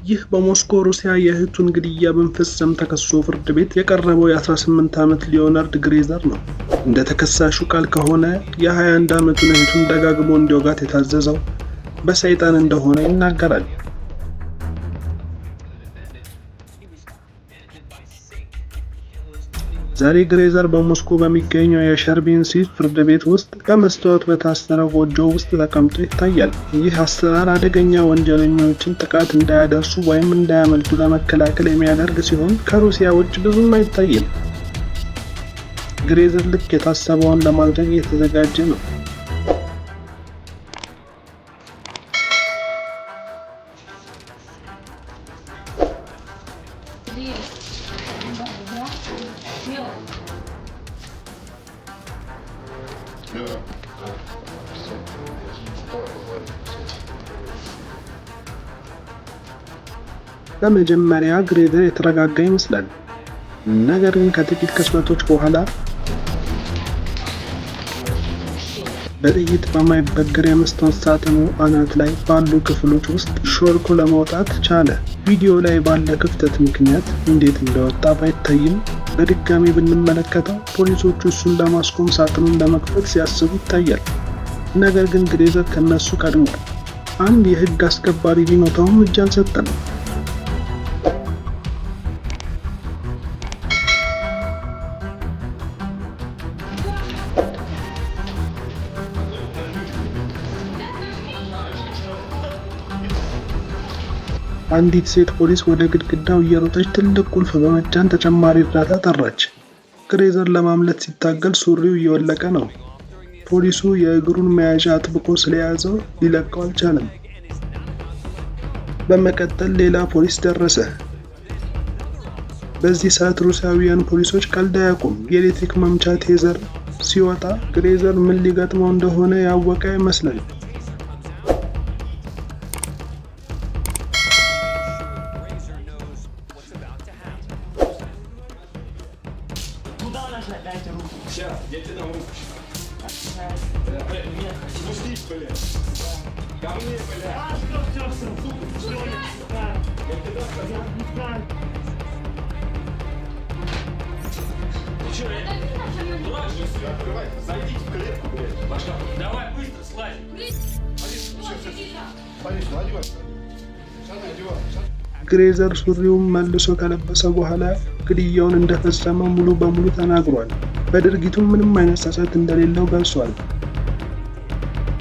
ይህ በሞስኮ ሩሲያ የእህቱን ግድያ በመፈጸም ተከሶ ፍርድ ቤት የቀረበው የ18 ዓመት ሊዮናርድ ግሬዘር ነው። እንደ ተከሳሹ ቃል ከሆነ የ21 ዓመቱን እህቱን ደጋግሞ እንዲወጋት የታዘዘው በሰይጣን እንደሆነ ይናገራል። ዛሬ ግሬዘር በሞስኮ በሚገኘው የሸርቢንሲቭ ፍርድ ቤት ውስጥ ከመስታወት በታሰረ ጎጆ ውስጥ ተቀምጦ ይታያል። ይህ አሰራር አደገኛ ወንጀለኞችን ጥቃት እንዳያደርሱ ወይም እንዳያመልጡ ለመከላከል የሚያደርግ ሲሆን ከሩሲያ ውጭ ብዙም አይታይም። ግሬዘር ልክ የታሰበውን ለማድረግ እየተዘጋጀ ነው። በመጀመሪያ ግሬዘር የተረጋጋ ይመስላል። ነገር ግን ከጥቂት ክስተቶች በኋላ በጥይት በማይበገር የመስታወት ሳጥኑ አናት ላይ ባሉ ክፍሎች ውስጥ ሾልኮ ለመውጣት ቻለ። ቪዲዮ ላይ ባለ ክፍተት ምክንያት እንዴት እንደወጣ ባይታይም በድጋሚ ብንመለከተው ፖሊሶቹ እሱን ለማስቆም ሳጥኑን ለመክፈት ሲያስቡ ይታያል። ነገር ግን ግሬዘር ከነሱ ቀድሟል። አንድ የህግ አስከባሪ ቢመታውም እጅ አልሰጠም። አንዲት ሴት ፖሊስ ወደ ግድግዳው እየሮጠች ትልቅ ቁልፍ በመጫን ተጨማሪ እርዳታ ጠራች። ግሬዘር ለማምለጥ ሲታገል ሱሪው እየወለቀ ነው። ፖሊሱ የእግሩን መያዣ አጥብቆ ስለያዘው ሊለቀው አልቻለም። በመቀጠል ሌላ ፖሊስ ደረሰ። በዚህ ሰዓት ሩሲያውያን ፖሊሶች ቀልድ አያውቁም። የኤሌክትሪክ መምቻ ቴዘር ሲወጣ ግሬዘር ምን ሊገጥመው እንደሆነ ያወቀ ይመስላል። ግሬዘር ሱሪውን መልሶ ከለበሰ በኋላ ግድያውን እንደፈጸመ ሙሉ በሙሉ ተናግሯል። በድርጊቱ ምንም አይነት ጸጸት እንደሌለው ገልጿል።